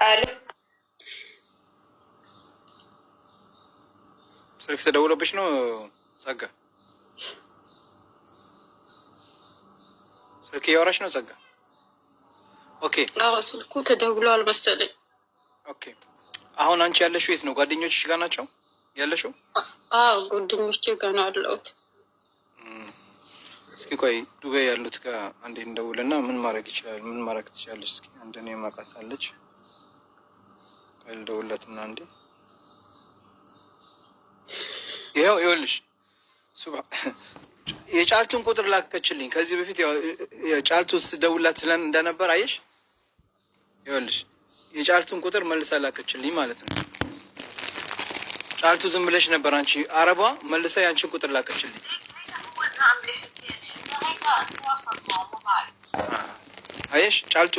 አለ ስልክ ተደውሎብሽ ነው ጸጋ? ስልክ እያወራሽ ነው ጸጋ? ኦኬ። አዎ ስልኩ ተደውሏል መሰለኝ። ኦኬ። አሁን አንቺ ያለሽው የት ነው? ጓደኞችሽ ጋር ናቸው ያለሽው? አዎ ጓደኞቼ ጋር ነው ያለሁት። እስኪ ቆይ ዱባይ ያሉት ጋር አንዴ እንደውልና ምን ማድረግ ይችላል? ምን ማድረግ ትችላለሽ? እስኪ አንደኔ ማቃታለች ካልደውለትና አንዴ ይኸውልሽ የጫልቱን ቁጥር ላከችልኝ ከዚህ በፊት ጫልቱ ስትደውላት ስለን እንደነበር አየሽ። ይኸውልሽ የጫልቱን ቁጥር መልሳ ላከችልኝ ማለት ነው። ጫልቱ ዝም ብለሽ ነበር አንቺ አረቧ መልሳ ያንቺን ቁጥር ላከችልኝ። አየሽ ጫልቱ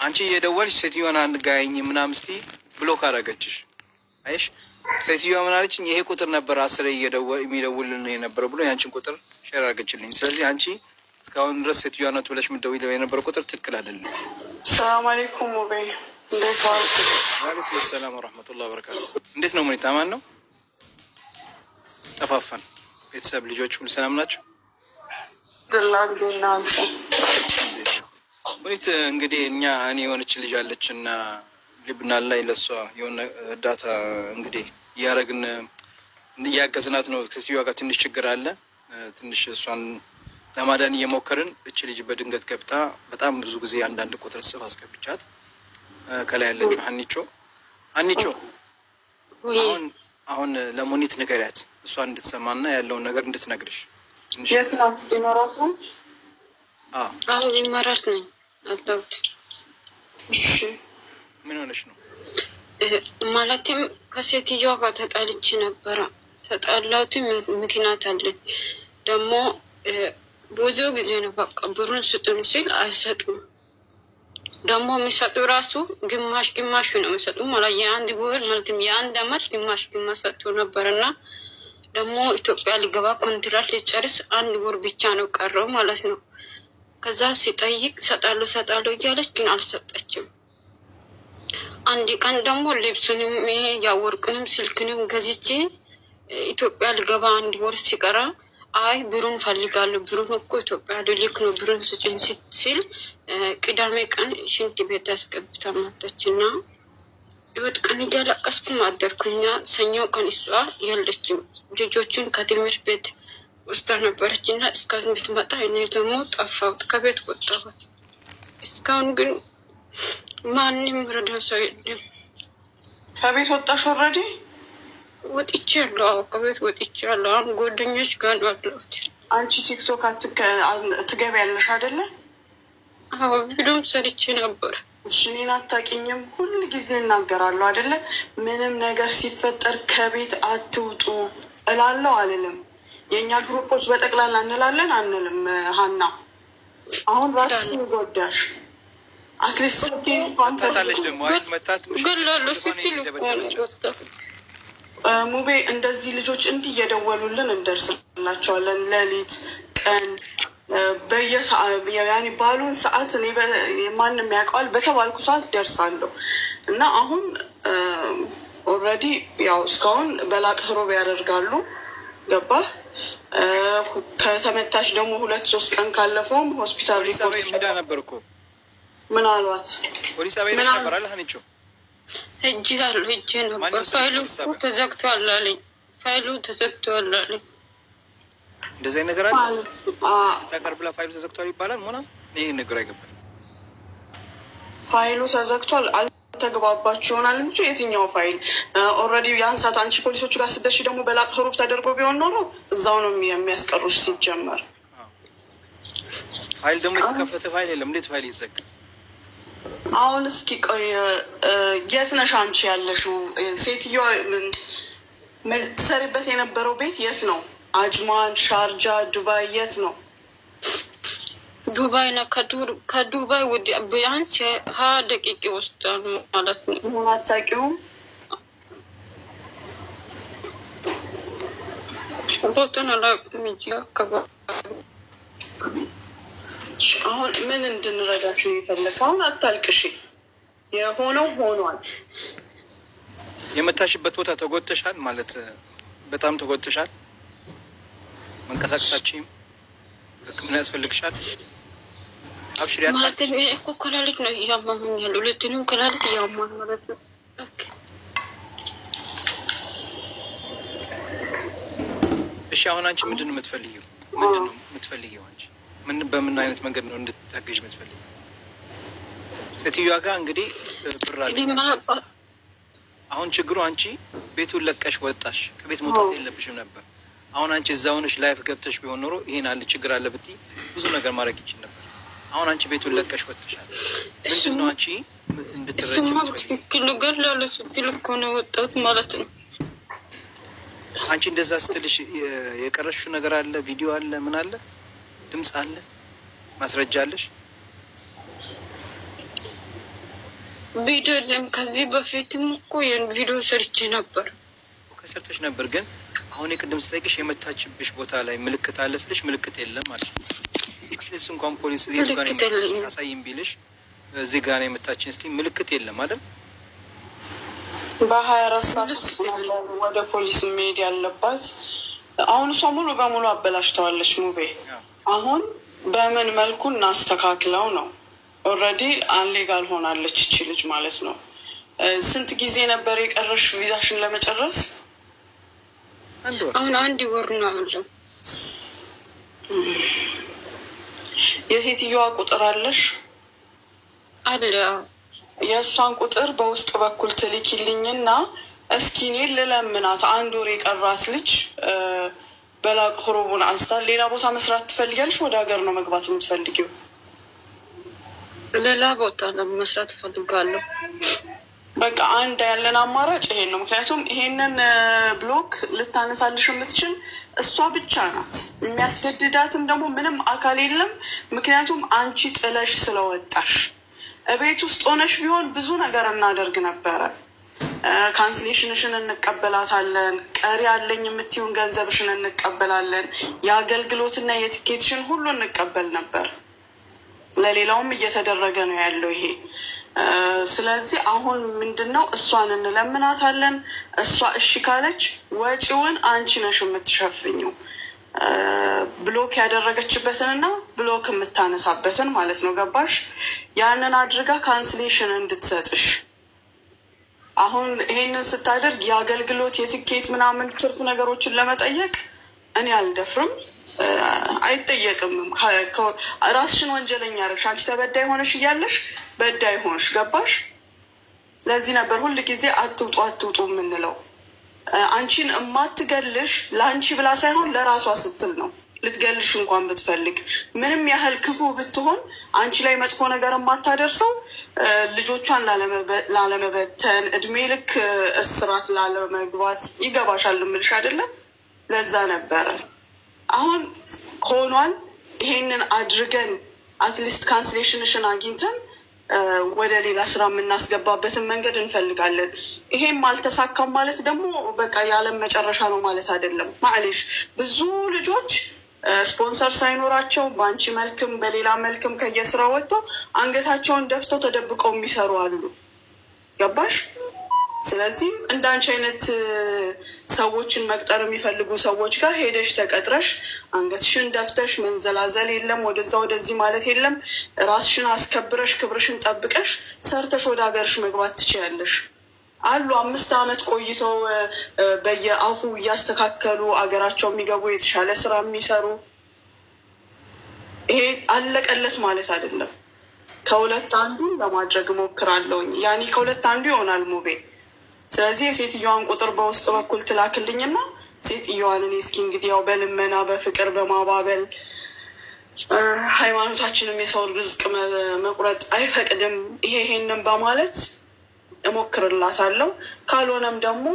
አንቺ የደወልሽ ሴትዮዋን አንጋኝ ምናምን እስቲ ብሎክ አደረገችሽ። አየሽ ሴትዮዋ ምን አለችኝ? ይሄ ቁጥር ነበር 10 የሚደውልን የነበረው ብሎ ያንቺን ቁጥር ሼር አድርገችልኝ። ስለዚህ አንቺ እስካሁን ድረስ ሴትዮዋ ናት ብለሽ የምትደውይው የነበረው ቁጥር ትክክል አይደለም። ሰላም አለይኩም ሙቤ፣ እንዴት ዋልክ? ወአለይኩም ሰላም ወራህመቱላሂ ወበረካቱ። እንዴት ነው ሙኒት? አማን ነው? ጠፋፋን። ቤተሰብ ልጆች ሁሉ ሰላም ናቸው? ሙኒት እንግዲህ እኔ የሆነች ልጅ አለች እና ልብናን ላይ ለሷ የሆነ እርዳታ እንግዲህ እያደረግን እያገዝናት ነው። ከሴትዮዋ ጋር ትንሽ ችግር አለ። ትንሽ እሷን ለማዳን እየሞከርን እች ልጅ በድንገት ገብታ በጣም ብዙ ጊዜ አንዳንድ ቁጥር ጽፍ አስገብቻት ከላይ ያለችው ሀኒቾ አሁን ለሙኒት ንገሪያት እሷን እንድትሰማና ያለውን ነገር እንድትነግርሽ። የት ናት? ኢማራት ነው? አዎ ኢማራት ነኝ አለሁት። እሺ ምን ሆነሽ ነው? ማለትም ከሴትዮዋ ጋር ተጣልቼ ነበረ። ተጣላሁትም ምክንያት አለኝ። ደግሞ ብዙ ጊዜ ነው በቃ ብሩን ስጡን ሲል አይሰጡም። ደግሞ የሚሰጡ ራሱ ግማሽ ግማሹ ነው የሚሰጡ ማለት የአንድ ብር ማለትም የአንድ አመት ግማሽ ሰጡ ነበርና ደግሞ ኢትዮጵያ ሊገባ ኮንትራት ሊጨርስ 1 ወር ብቻ ነው ቀረው ማለት ነው። ከዛ ሲጠይቅ ሰጣለሁ እያለች ግን አልሰጠችም። አንድ ቀን ደግሞ ልብሱንም ያወርቅንም ስልክንም ገዝቼ ኢትዮጵያ ልገባ 1 ወር ሲቀራ አይ ብሩን ፈልጋለሁ፣ ብሩን እኮ ኢትዮጵያ ልልክ ነው፣ ብሩን ስጭኝ ሲል ቅዳሜ ቀን ሽንት ቤት አስገብታ መጣችና ይወጥ ቀን እያለቀስኩ አደርኩኛ። ሰኞ ቀን እሷ የለችም፣ ልጆቹን ከትምህርት ቤት ውስጥ ነበረችና እስካሁን ብትመጣ እኔ ደግሞ ጠፋሁት፣ ከቤት ወጣሁት። እስካሁን ግን ማንም ረዳ ሰው የለም። ከቤት ወጣሽ? ኦልሬዲ ወጥቻለሁ። አዎ ከቤት ወጥቻለሁ። አሁን ጓደኞች ጋር ነው ያለሁት። አንቺ ቲክቶክ ትገቢያለሽ አይደለ? አዎ ቪዲዮም ሰርቼ ነበር። እሺ እኔን አታውቂኝም? ሁል ጊዜ እናገራለሁ አይደለ? ምንም ነገር ሲፈጠር ከቤት አትውጡ እላለሁ አልልም? የእኛ ግሩፖች በጠቅላላ እንላለን አንልም? ሀና አሁን ራስሽን ጎዳሽ። አትሊስት ሙቤ እንደዚህ ልጆች እንዲህ እየደወሉልን እንደርስላቸዋለን። ሌሊት ቀን ያኔ ባሉን ሰዓት እኔ ማንም ያውቀዋል በተባልኩ ሰዓት ደርሳለሁ እና አሁን ኦልሬዲ ያው እስካሁን በላቅ ህሮብ ያደርጋሉ። ገባህ? ከተመታች ደግሞ 2-3 ቀን ካለፈውም ሆስፒታል ሪፖርት ሄዳ ነበር እኮ ምናልባት ፖሊስ አበባ ነበር አለ ሀኒቾ እጅ ነበር። ፋይሉ ተዘግቷል አለኝ። ፋይሉ ተዘግቷል አለኝ። እንደዚህ ነገር አለ ተቀርብላ ፋይሉ ተዘግቷል ይባላል። ሞና ይሄ ነገር አይገባል። ፋይሉ ተዘግቷል አልተግባባችሁ ይሆናል እንጂ የትኛው ፋይል ኦልሬዲ ያን ሰዓት አንቺ ፖሊሶቹ ጋር ስትደርሺ ደግሞ በላቅ ህሩብ ተደርጎ ቢሆን ኖሮ እዛው ነው የሚያስቀሩሽ። ሲጀመር ፋይል ደግሞ የተከፈተ ፋይል የለም። እንዴት ፋይል ይዘጋል? አሁን እስኪ ቆይ የት ነሽ አንቺ ያለሽው? ሴትዮዋ ትሰሪበት የነበረው ቤት የት ነው? አጅማን፣ ሻርጃ፣ ዱባይ የት ነው? ዱባይ ነው። ከዱባይ ወደ ቢያንስ 20 ደቂቃ ይወስዳል ማለት ነው። ምን አታውቂውም? ቦታን አላውቅም እንጂ አካባቢ አሁን ምን እንድንረዳት ነው የፈለግሽ? አሁን አታልቅሽ። የሆነው ሆኗል። የመታሽበት ቦታ ተጎድተሻል ማለት በጣም ተጎድተሻል። መንቀሳቀሳችም ሕክምና ያስፈልግሻል። አብሽሪ ማለት እኮ ኮላሊት ነው እያማመኝ ያለው። ሁለቱንም ኮላሊት እያማመኝ ማለት ነው። እሺ አሁን አንቺ ምንድን ነው የምትፈልጊው? ምንድን ነው የምትፈልጊው አንቺ? በምን አይነት መንገድ ነው እንድትታገዥ የምትፈልጊው? ሴትዮዋ ጋር እንግዲህ ብር አለ። አሁን ችግሩ አንቺ ቤቱን ለቀሽ ወጣሽ። ከቤት መውጣት የለብሽም ነበር። አሁን አንቺ እዛ ሆነሽ ላይፍ ገብተሽ ቢሆን ኖሮ ይሄን አለ ችግር አለ ብትይ ብዙ ነገር ማድረግ ይችል ነበር። አሁን አንቺ ቤቱን ለቀሽ ወጥተሻል። ምንድን ነው አንቺ እንድትረጂ ትክክል ገላለ ስትል እኮ ነው የወጣሁት ማለት ነው። አንቺ እንደዛ ስትልሽ የቀረሽው ነገር አለ፣ ቪዲዮ አለ፣ ምን አለ፣ ድምፅ አለ፣ ማስረጃ አለሽ? ቪዲዮ የለም። ከዚህ በፊትም እኮ ቪዲዮ ሰርቼ ነበር። ከሰርተሽ ነበር፣ ግን አሁን የቅድም ስጠይቅሽ የመታችብሽ ቦታ ላይ ምልክት አለ ስልሽ ምልክት የለም ማለት ነው። አትሊስት እንኳን ፖሊስ እዚህ ጋር አሳይም ቢልሽ እዚህ ጋር የመታችን እስቲ ምልክት የለም አይደል? በ24 ሰዓት ውስጥ ወደ ፖሊስ መሄድ ያለባት። አሁን እሷ ሙሉ በሙሉ አበላሽተዋለች ሙቤ። አሁን በምን መልኩ እናስተካክለው ነው? ኦልሬዲ አንሌጋል ሆናለች እቺ ልጅ ማለት ነው። ስንት ጊዜ ነበር የቀረሽ ቪዛሽን ለመጨረስ? አሁን 1 ወር ነው አለው። የሴትዮዋ ቁጥር አለሽ? አለ። የእሷን ቁጥር በውስጥ በኩል ትልኪልኝና እስኪ እኔ ልለምናት። 1 ወር የቀራት ልጅ በላቅ ሆሮቡን አንስታ ሌላ ቦታ መስራት ትፈልጊያለሽ? ወደ ሀገር ነው መግባት የምትፈልጊው? ሌላ ቦታ ለመስራት እፈልጋለሁ። በቃ አንድ ያለን አማራጭ ይሄን ነው። ምክንያቱም ይሄንን ብሎክ ልታነሳልሽ የምትችል እሷ ብቻ ናት። የሚያስገድዳትም ደግሞ ምንም አካል የለም። ምክንያቱም አንቺ ጥለሽ ስለወጣሽ። እቤት ውስጥ ሆነሽ ቢሆን ብዙ ነገር እናደርግ ነበረ። ካንስሌሽንሽን እንቀበላታለን። ቀሪ ያለኝ የምትይውን ገንዘብሽን እንቀበላለን። የአገልግሎትና የትኬትሽን ሁሉ እንቀበል ነበር። ለሌላውም እየተደረገ ነው ያለው ይሄ። ስለዚህ አሁን ምንድን ነው እሷን እንለምናታለን። እሷ እሺ ካለች ወጪውን አንቺ ነሽ የምትሸፍኝው። ብሎክ ያደረገችበትንና ብሎክ የምታነሳበትን ማለት ነው። ገባሽ? ያንን አድርጋ ካንስሌሽን እንድትሰጥሽ። አሁን ይሄንን ስታደርግ የአገልግሎት የትኬት ምናምን ትርፍ ነገሮችን ለመጠየቅ እኔ አልደፍርም። አይጠየቅምም። ራስሽን ወንጀለኛ አደረግሽ። አንቺ ተበዳይ ሆነሽ እያለሽ በዳይ ሆንሽ። ገባሽ? ለዚህ ነበር ሁል ጊዜ አትውጡ አትውጡ የምንለው። አንቺን እማትገልሽ ለአንቺ ብላ ሳይሆን ለራሷ ስትል ነው። ልትገልሽ እንኳን ብትፈልግ ምንም ያህል ክፉ ብትሆን አንቺ ላይ መጥፎ ነገር የማታደርሰው ልጆቿን ላለመበተን እድሜ ልክ እስራት ላለመግባት ይገባሻል እምልሽ አይደለም? ለዛ ነበረ። አሁን ሆኗል። ይሄንን አድርገን አትሊስት ካንስሌሽንሽን አግኝተን ወደ ሌላ ስራ የምናስገባበትን መንገድ እንፈልጋለን። ይሄም አልተሳካም ማለት ደግሞ በቃ የዓለም መጨረሻ ነው ማለት አይደለም። ማለሽ ብዙ ልጆች ስፖንሰር ሳይኖራቸው በአንቺ መልክም በሌላ መልክም ከየስራ ወጥተው አንገታቸውን ደፍተው ተደብቀው የሚሰሩ አሉ። ገባሽ? ስለዚህ እንዳንቺ አይነት ሰዎችን መቅጠር የሚፈልጉ ሰዎች ጋር ሄደሽ ተቀጥረሽ አንገትሽን ደፍተሽ መንዘላዘል የለም፣ ወደዛ ወደዚህ ማለት የለም። ራስሽን አስከብረሽ ክብርሽን ጠብቀሽ ሰርተሽ ወደ ሀገርሽ መግባት ትችያለሽ። አሉ 5 ዓመት ቆይተው በየአፉ እያስተካከሉ አገራቸው የሚገቡ የተሻለ ስራ የሚሰሩ። ይሄ አለቀለት ማለት አይደለም። ከሁለት አንዱን ለማድረግ እሞክራለሁኝ። ያኔ ከሁለት አንዱ ይሆናል ሙቤ። ስለዚህ የሴትዮዋን ቁጥር በውስጥ በኩል ትላክልኝና ሴትዮዋን እኔ እስኪ እንግዲህ ያው በልመና በፍቅር በማባበል ሃይማኖታችንም የሰው ርዝቅ መቁረጥ አይፈቅድም። ይሄንን በማለት እሞክርላታለሁ። ካልሆነም ደግሞ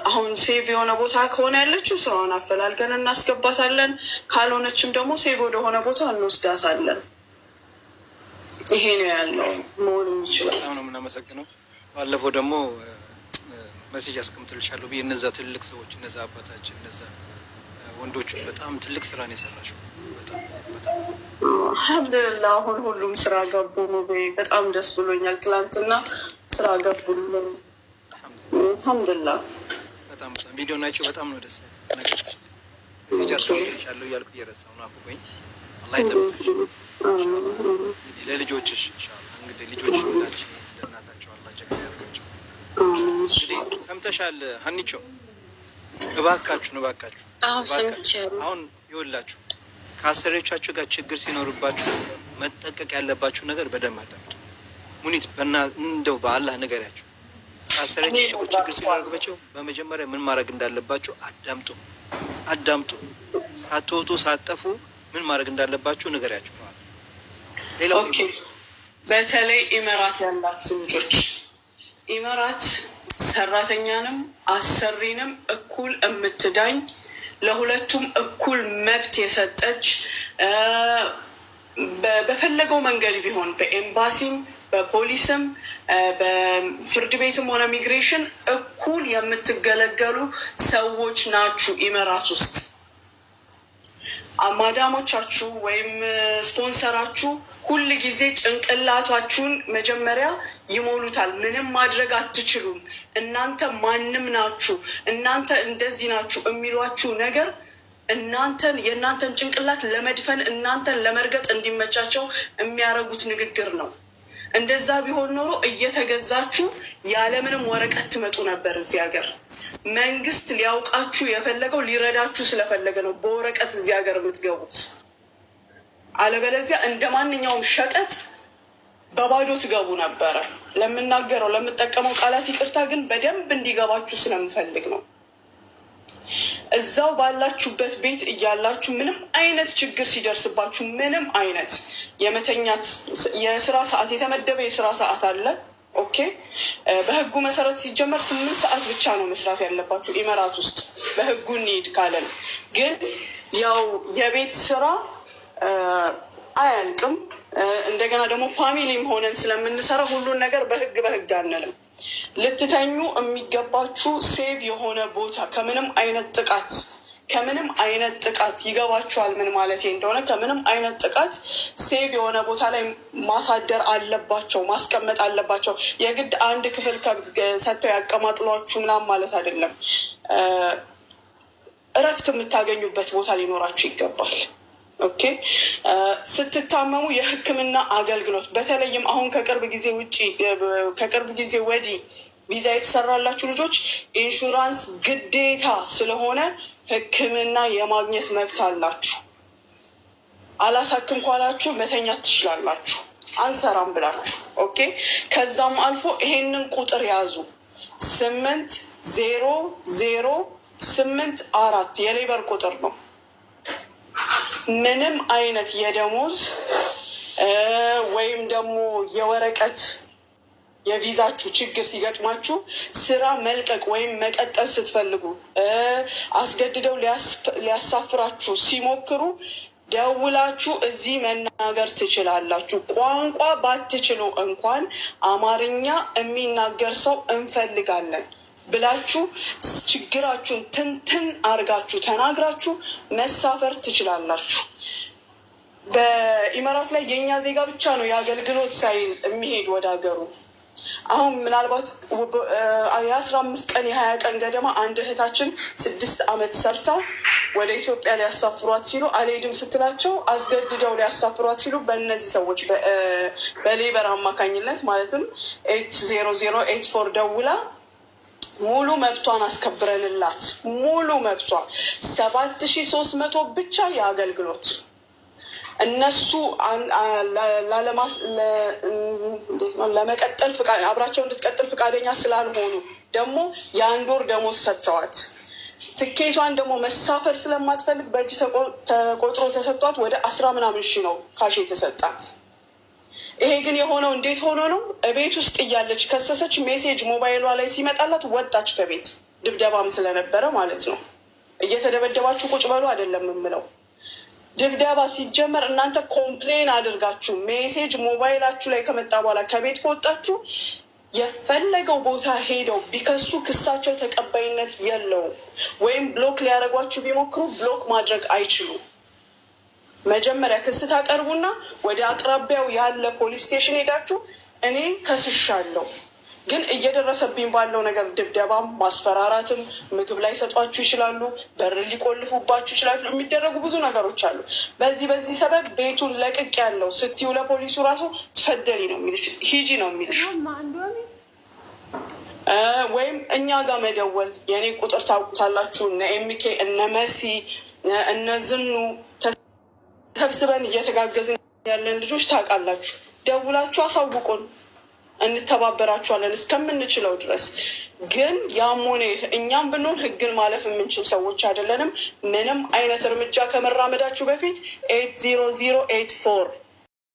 አሁን ሴቭ የሆነ ቦታ ከሆነ ያለችው ስራውን አፈላልገን እናስገባታለን። ካልሆነችም ደግሞ ሴቭ ወደሆነ ቦታ እንወስዳታለን። ይሄ ነው ያለው መሆን የሚችለው። በጣም ነው የምናመሰግነው። ባለፈው ደግሞ መሴጅ አስቀምጥልሻለሁ ብዬ እነዛ ትልልቅ ሰዎች እነዛ አባታችን እነዛ ወንዶቹ በጣም ትልቅ ስራ ነው የሰራሽው። በጣም በጣም አልሐምዱሊላህ አሁን ሁሉም ስራ ገቡ። በጣም ደስ ብሎኛል። ትላንትና ስራ ገቡ። አልሐምዱሊላህ በጣም በጣም ቪዲዮ ናቸው። በጣም ነው ደስ ነገሮች እዚህ ጃስቻለሁ እያልኩ እየረሳሁ ነው። አፉ ቆይ አላህ ይጠብቅሽ ለልጆችሽ ኢንሻአላህ። እንግዲህ ልጆች ሁላችሁ እናታቸው አላህ ጀግና ያድርጋቸው። እንግዲህ ሰምተሻል ሀኒቾ? እባካችሁ አሁን ይኸውላችሁ ከአሰሪዎቻችሁ ጋር ችግር ሲኖርባችሁ መጠቀቅ ያለባችሁ ነገር በደንብ አዳምጡ። ሙኒት እንደው በአላህ ንገሪያችሁ። ከአሰሪዎቻችሁ ችግር ሲኖርባችሁ በመጀመሪያ ምን ማድረግ እንዳለባችሁ አዳምጡ። ሳትወጡ ሳትጠፉ ምን ማድረግ እንዳለባችሁ ንገሪያችሁ። ሌላው በተለይ ኢመራት ያላችሁ ልጆች ኢመራት ሰራተኛንም አሰሪንም እኩል የምትዳኝ ለሁለቱም እኩል መብት የሰጠች በፈለገው መንገድ ቢሆን በኤምባሲም በፖሊስም በፍርድ ቤትም ሆነ ኢሚግሬሽን እኩል የምትገለገሉ ሰዎች ናችሁ። ኢመራት ውስጥ ማዳሞቻችሁ ወይም ስፖንሰራችሁ ሁል ጊዜ ጭንቅላታችሁን መጀመሪያ ይሞሉታል። ምንም ማድረግ አትችሉም፣ እናንተ ማንም ናችሁ፣ እናንተ እንደዚህ ናችሁ የሚሏችሁ ነገር የእናንተን ጭንቅላት ለመድፈን እናንተን ለመርገጥ እንዲመቻቸው የሚያደርጉት ንግግር ነው። እንደዛ ቢሆን ኖሮ እየተገዛችሁ ያለምንም ወረቀት ትመጡ ነበር እዚህ ሀገር። መንግስት ሊያውቃችሁ የፈለገው ሊረዳችሁ ስለፈለገ ነው በወረቀት እዚህ ሀገር የምትገቡት። አለበለዚያ እንደ ማንኛውም ሸቀጥ በባዶ ትገቡ ነበረ። ለምጠቀመው ቃላት ይቅርታ፣ ግን በደንብ እንዲገባችሁ ስለምፈልግ ነው። እዛው ባላችሁበት ቤት እያላችሁ ምንም አይነት ችግር ሲደርስባችሁ ምንም አይነት የመተኛት የስራ ሰዓት የተመደበ የስራ ሰዓት አለ። ኦኬ፣ በህጉ መሰረት ሲጀመር 8 ሰዓት ብቻ ነው መስራት ያለባችሁ ኢመራት ውስጥ በህጉ እንሂድ ካለን። ግን ያው የቤት ስራ አያልቅም። እንደገና ደግሞ ፋሚሊም ሆነን ስለምንሰራ ሁሉን ነገር በህግ አንልም። ልትተኙ የሚገባችሁ ሴቭ የሆነ ቦታ ከምንም አይነት ጥቃት ይገባችኋል ምን ማለት እንደሆነ። ከምንም አይነት ጥቃት ሴቭ የሆነ ቦታ ላይ ማሳደር አለባቸው፣ ማስቀመጥ አለባቸው። የግድ አንድ ክፍል ሰጥተው ያቀማጥሏችሁ ምናምን ማለት አይደለም። እረፍት የምታገኙበት ቦታ ሊኖራችሁ ይገባል። ኦኬ፣ ስትታመሙ የህክምና አገልግሎት በተለይም አሁን ከቅርብ ጊዜ ወዲህ ቪዛ የተሰራላችሁ ልጆች ኢንሹራንስ ግዴታ ስለሆነ ህክምና የማግኘት መብት አላችሁ። አላሳክም ካላችሁ መተኛት ትችላላችሁ፣ አንሰራም ብላችሁ። ኦኬ፣ ከዛም አልፎ ይሄንን ቁጥር ያዙ፣ 800884 የሌበር ቁጥር ነው። ምንም አይነት የደሞዝ ወይም ደግሞ የወረቀት የቪዛችሁ ችግር ሲገጥማችሁ ስራ መልቀቅ ወይም መቀጠል ስትፈልጉ አስገድደው ሊያሳፍራችሁ ሲሞክሩ ደውላችሁ እዚህ መናገር ትችላላችሁ። ቋንቋ ባትችሉ እንኳን አማርኛ የሚናገር ሰው እንፈልጋለን ብላችሁ ችግራችሁን ትንትን አርጋችሁ ተናግራችሁ መሳፈር ትችላላችሁ። በኢመራት ላይ የእኛ ዜጋ ብቻ ነው የአገልግሎት ሳይል የሚሄድ ወደ ሀገሩ። አሁን ምናልባት የ15 ቀን የ20 ቀን ገደማ አንድ እህታችን 6 ዓመት ሰርታ ወደ ኢትዮጵያ ሊያሳፍሯት ሲሉ አልሄድም ስትላቸው አስገድደው ሊያሳፍሯት ሲሉ በእነዚህ ሰዎች በሌበር አማካኝነት ማለትም 80084 ደውላ ሙሉ መብቷን አስከብረንላት ሙሉ መብቷ 7300 ብቻ የአገልግሎት እነሱ ለመቀጠል አብራቸው እንድትቀጥል ፈቃደኛ ስላልሆኑ ደግሞ የአንድ ወር ደሞዝ ሰጥተዋት ትኬቷን ደግሞ መሳፈር ስለማትፈልግ በእጅ ተቆጥሮ ተሰጧት ወደ 10 ምናምን ሺህ ነው ካሽ የተሰጣት። ይሄ ግን የሆነው እንዴት ሆኖ ነው? ቤት ውስጥ እያለች ከሰሰች፣ ሜሴጅ ሞባይሏ ላይ ሲመጣላት ወጣች ከቤት። ድብደባም ስለነበረ ማለት ነው። እየተደበደባችሁ ቁጭ በሉ አይደለም የምለው። ድብደባ ሲጀመር እናንተ ኮምፕሌን አድርጋችሁ ሜሴጅ ሞባይላችሁ ላይ ከመጣ በኋላ ከቤት ከወጣችሁ የፈለገው ቦታ ሄደው ቢከሱ ክሳቸው ተቀባይነት የለውም። ወይም ብሎክ ሊያደርጓችሁ ቢሞክሩ ብሎክ ማድረግ አይችሉም። መጀመሪያ ክስ ታቀርቡና ወደ አቅራቢያው ያለ ፖሊስ ስቴሽን ሄዳችሁ እኔ ከስሻለሁ፣ ግን እየደረሰብኝ ባለው ነገር ድብደባም፣ ማስፈራራትም፣ ምግብ ላይ ሰጧችሁ ይችላሉ፣ በር ሊቆልፉባችሁ ይችላሉ። የሚደረጉ ብዙ ነገሮች አሉ። በዚህ ሰበብ ቤቱን ለቅቅ ያለው ስትዩ ለፖሊሱ ራሱ ትፈደሊ ነው የሚልሽ፣ ሂጂ ነው የሚልሽ። ወይም እኛ ጋር መደወል፣ የእኔ ቁጥር ታውቁታላችሁ። እነ ኤምኬ እነ መሲ እነ ዝኑ ተሰብስበን እየተጋገዝን ያለን ልጆች ታውቃላችሁ። ደውላችሁ አሳውቁን፣ እንተባበራችኋለን እስከምንችለው ድረስ። ግን ያም ሆነ እኛም ብንሆን ህግን ማለፍ የምንችል ሰዎች አይደለንም። ምንም አይነት እርምጃ ከመራመዳችሁ በፊት 80084